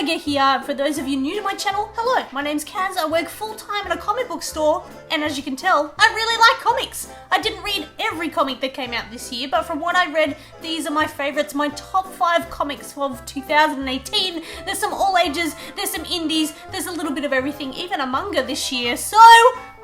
Kazega here. For those of you new to my channel, hello, my name's Kaz. I work full-time in a comic book store, and as you can tell, I really like comics. I didn't read every comic that came out this year, but from what I read, these are my favorites, my top 5 comics of 2018. There's some all ages, there's some indies, there's a little bit of everything, even a manga this year. So,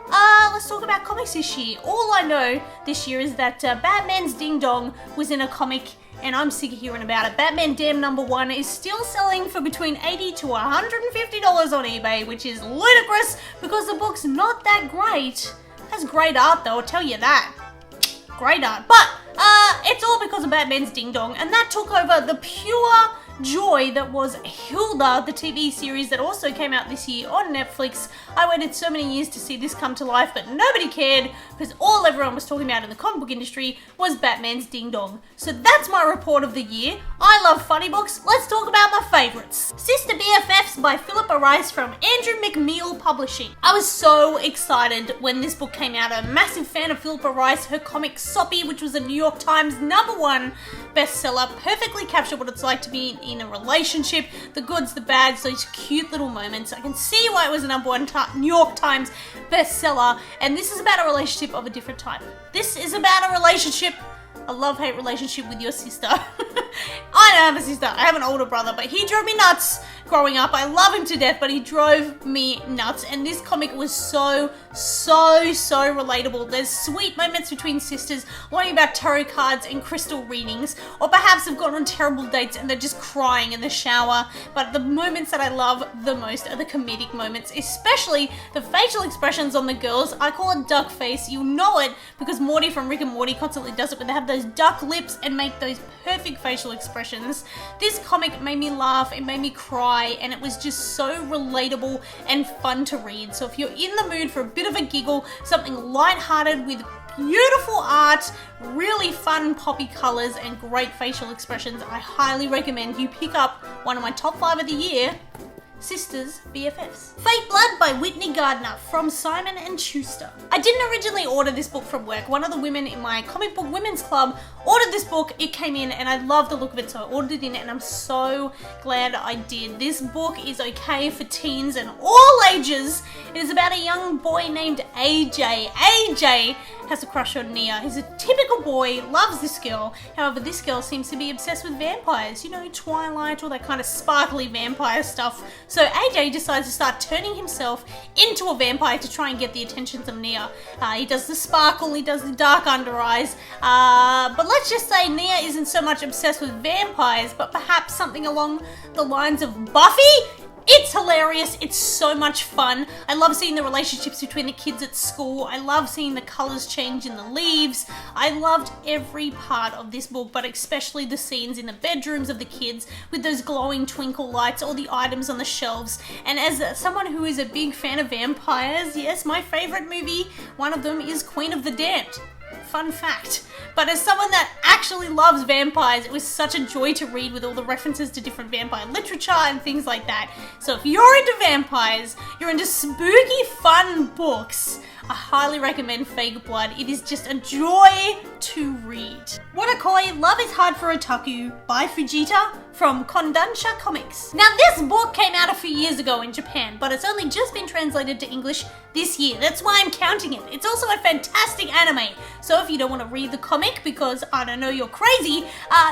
let's talk about comics this year. All I know this year is that Batman's Ding Dong was in a comic, and I'm sick of hearing about it. Batman Damn #1 is still selling for between $80 to $150 on eBay, which is ludicrous because the book's not that great. It has great art though, I'll tell you that. Great art. But it's all because of Batman's Ding Dong, and that took over the pure joy that was Hilda, the TV series that also came out this year on Netflix. I waited so many years to see this come to life, but nobody cared because all everyone was talking about in the comic book industry was Batman's Ding Dong. So that's my report of the year. I love funny books. Let's talk about my favorites. Sister BFFs by Philippa Rice from Andrew McMeel Publishing. I was so excited when this book came out. I'm a massive fan of Philippa Rice. Her comic Soppy, which was a New York Times #1 bestseller, perfectly captured what it's like to be in a relationship, the goods, the bads, those cute little moments. I can see why it was a #1 New York Times bestseller, and this is about a relationship of a different type. This is about a relationship, a love-hate relationship with your sister. I don't have a sister, I have an older brother, but he drove me nuts growing up. I love him to death, but he drove me nuts, and this comic was so relatable. There's sweet moments between sisters, learning about tarot cards and crystal readings, or perhaps they've gone on terrible dates and they're just crying in the shower. But the moments that I love the most are the comedic moments, especially the facial expressions on the girls. I call it duck face. You'll know it because Morty from Rick and Morty constantly does it, but they have those duck lips and make those perfect facial expressions. This comic made me laugh, it made me cry, and it was just so relatable and fun to read. So if you're in the mood for a bit of a giggle, something lighthearted with beautiful art, really fun poppy colors, and great facial expressions, I highly recommend you pick up one of my top 5 of the year, Sisters BFFs. Fake Blood by Whitney Gardner from Simon & Schuster. I didn't originally order this book from work. One of the women in my comic book women's club ordered this book. It came in and I love the look of it, so I ordered it in, and I'm so glad I did. This book is okay for teens and all ages. It is about a young boy named AJ. AJ has a crush on Nia. He's a typical boy, loves this girl. However, this girl seems to be obsessed with vampires. You know, Twilight, all that kind of sparkly vampire stuff. So AJ decides to start turning himself into a vampire to try and get the attentions of Nia. He does the sparkle, he does the dark under eyes, but let's just say Nia isn't so much obsessed with vampires, but perhaps something along the lines of Buffy? It's hilarious, it's so much fun. I love seeing the relationships between the kids at school. I love seeing the colours change in the leaves. I loved every part of this book, but especially the scenes in the bedrooms of the kids with those glowing twinkle lights, all the items on the shelves. And as someone who is a big fan of vampires, yes, my favourite movie, one of them is Queen of the Damned. Fun fact. But as someone that actually loves vampires, it was such a joy to read with all the references to different vampire literature and things like that. So if you're into vampires, you're into spooky fun books, I highly recommend Fake Blood. It is just a joy to read. Wotakoi, Love is Hard for Otaku by Fujita from Kodansha Comics. Now this book came out a few years ago in Japan, but it's only just been translated to English this year. That's why I'm counting it. It's also a fantastic anime. So if you don't want to read the comic because, I don't know, you're crazy,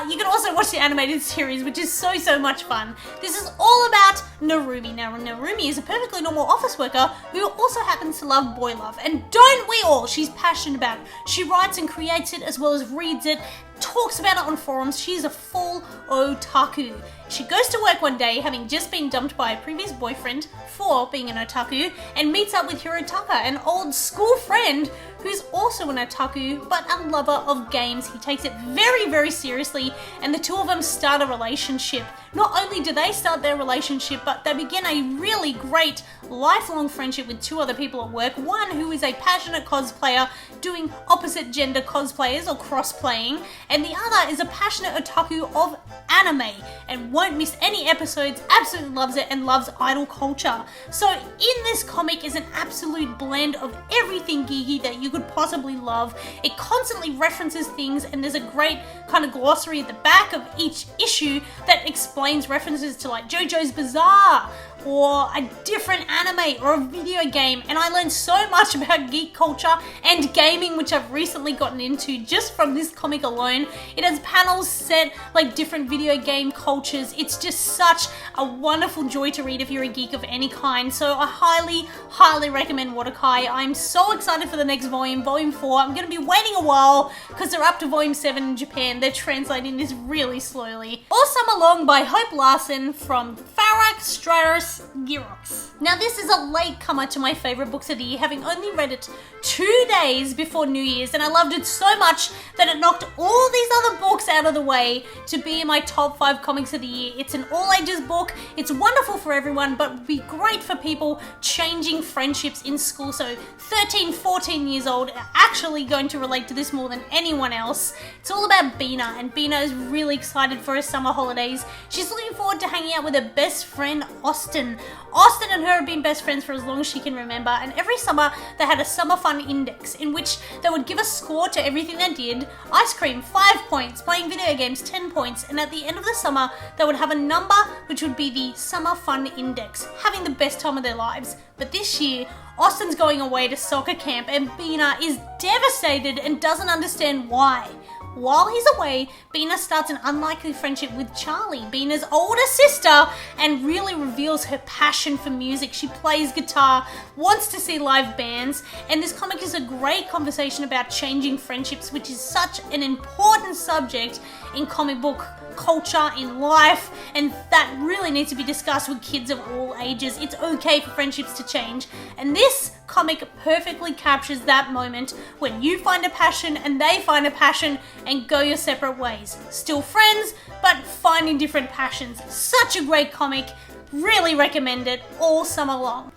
you can also watch the animated series, which is so much fun. This is all about Narumi. Now Narumi is a perfectly normal office worker who also happens to love boy love. And don't we all? She's passionate about it. She writes and creates it as well as reads it, talks about it on forums. She's a full otaku. She goes to work one day having just been dumped by a previous boyfriend for being an otaku, and meets up with Hirotaka, an old school friend who's also an otaku but a lover of games. He takes it very seriously, and the two of them start a relationship. Not only do they start their relationship, but they begin a really great lifelong friendship with 2 other people at work. One who is a passionate cosplayer doing opposite gender cosplayers or cross-playing, and the other is a passionate otaku of anime and won't miss any episodes, absolutely loves it, and loves idol culture. So in this comic is an absolute blend of everything geeky that you could possibly love. It constantly references things, and there's a great kind of glossary at the back of each issue that explains references to like JoJo's Bizarre or a different anime or a video game, and I learned so much about geek culture and gaming, which I've recently gotten into just from this comic alone. It has panels set like different video game cultures. It's just such a wonderful joy to read if you're a geek of any kind, so I highly recommend Wotakoi. I'm so excited for the next volume, volume 4. I'm going to be waiting a while because they're up to volume 7 in Japan. They're translating this really slowly. All Summer Long by Hope Larson from Farak Stratos Girox. Now this is a late comer to my favourite books of the year, having only read it 2 days before New Year's, and I loved it so much that it knocked all these other books out of the way to be in my top 5 comics of the year. It's an all ages book, it's wonderful for everyone, but would be great for people changing friendships in school, so 13, 14 years old are actually going to relate to this more than anyone else. It's all about Bina, and Bina is really excited for her summer holidays. She's looking forward to hanging out with her best friend Austin. Austin and her have been best friends for as long as she can remember, and every summer they had a summer fun index in which they would give a score to everything they did. Ice cream 5 points, playing video games 10 points, and at the end of the summer they would have a number which would be the summer fun index, having the best time of their lives. But this year Austin's going away to soccer camp and Bina is devastated and doesn't understand why. While he's away, Bina starts an unlikely friendship with Charlie, Bina's older sister, and really reveals her passion for music. She plays guitar, wants to see live bands, and this comic is a great conversation about changing friendships, which is such an important subject in comic book culture, in life, and that really needs to be discussed with kids of all ages. It's okay for friendships to change, and this comic perfectly captures that moment when you find a passion and they find a passion and go your separate ways. Still friends, but finding different passions. Such a great comic. Really recommend it all summer long.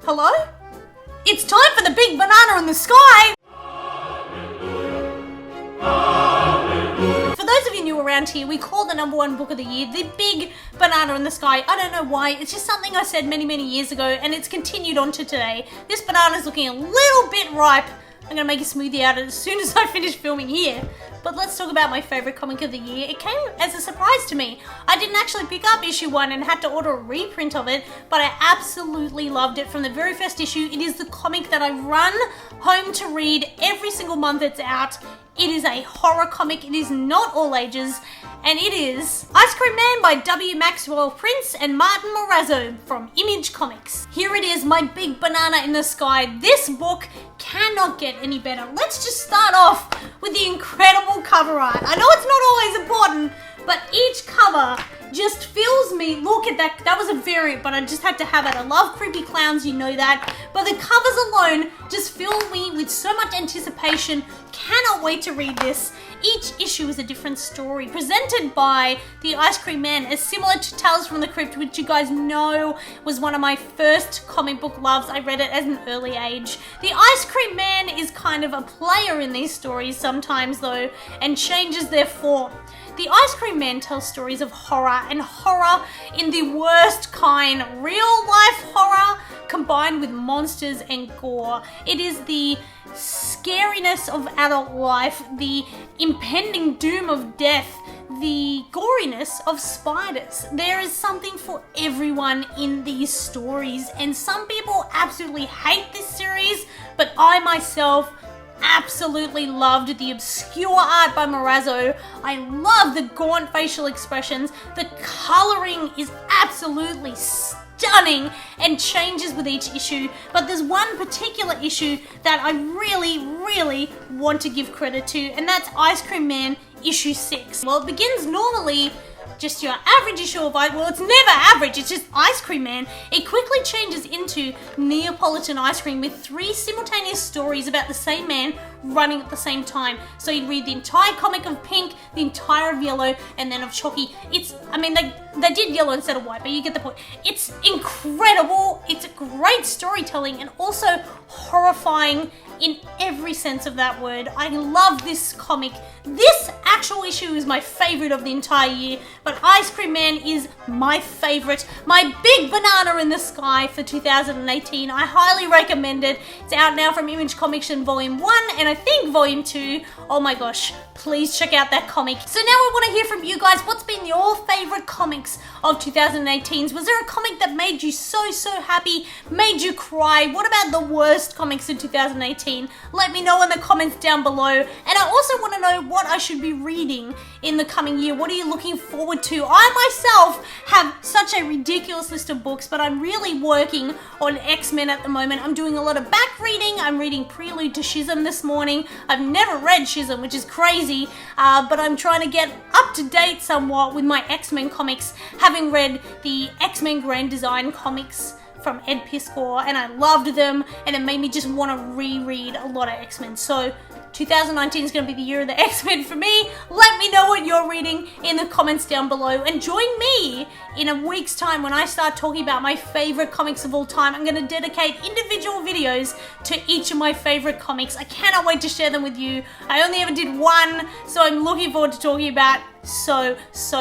Hello? It's time for the big banana in the sky! For those of you new around here, we call the #1 book of the year the Big Banana in the Sky. I don't know why, it's just something I said many years ago and it's continued on to today. This banana's looking a little bit ripe. I'm gonna make a smoothie out of it as soon as I finish filming here. But let's talk about my favourite comic of the year. It came as a surprise to me. I didn't actually pick up issue 1 and had to order a reprint of it, but I absolutely loved it from the very first issue. It is the comic that I run home to read every single month it's out. It is a horror comic, it is not all ages, and it is Ice Cream Man by W. Maxwell Prince and Martin Morazzo from Image Comics. Here it is, my big banana in the sky. This book cannot get any better. Let's just start off with the incredible cover art. I know it's not always important, but each cover just fills me. Look at that. That was a variant, but I just had to have it. I love creepy clowns, you know that. But the covers alone just fill me with so much anticipation. Cannot wait to read this. Each issue is a different story presented by the Ice Cream Man, as similar to Tales from the Crypt, which you guys know was one of my first comic book loves. I read it at an early age. The Ice Cream Man is kind of a player in these stories sometimes though, and changes their form. The Ice Cream Man tells stories of horror, and horror in the worst kind, real life horror combined with monsters and gore. It is the scariness of adult life, the impending doom of death, the goriness of spiders. There is something for everyone in these stories, and some people absolutely hate this series, but I myself absolutely loved the obscure art by Morazzo. I love the gaunt facial expressions. The colouring is absolutely stunning and changes with each issue, but there's one particular issue that I really want to give credit to, and that's Ice Cream Man issue 6. Well, it begins normally just your average issue of Well, it's never average, it's just Ice Cream Man. It quickly changes into Neapolitan Ice Cream with 3 simultaneous stories about the same man running at the same time. So you'd read the entire comic of Pink, the entire of Yellow, and then of Chalky. They did Yellow instead of White, but you get the point. It's incredible, it's great storytelling, and also horrifying in every sense of that word. I love this comic. This actual issue is my favorite of the entire year, but Ice Cream Man is my favorite. My big banana in the sky for 2018. I highly recommend it. It's out now from Image Comics in Volume 1 and I think Volume 2. Oh my gosh, please check out that comic. So now I want to hear from you guys. What's been your favorite comics of 2018? Was there a comic that made you so happy, made you cry? What about the worst comics in 2018? Let me know in the comments down below. And I also want to know what I should be reading in the coming year. What are you looking forward to? I myself have such a ridiculous list of books, but I'm really working on X-Men at the moment. I'm doing a lot of back reading. I'm reading Prelude to Schism this morning. I've never read Schism, which is crazy, but I'm trying to get up to date somewhat with my X-Men comics, having read the X-Men Grand Design comics from Ed Piskor, and I loved them, and it made me just want to reread a lot of X-Men. So 2019 is going to be the year of the X-Men for me. Let me know what you're reading in the comments down below, and join me in a week's time when I start talking about my favorite comics of all time. I'm going to dedicate individual videos to each of my favorite comics. I cannot wait to share them with you. I only ever did one, so I'm looking forward to talking about so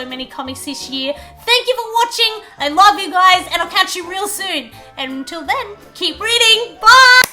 many comics this year. Thank you for watching. I love you guys, and I'll catch you real soon. And until then, keep reading. Bye!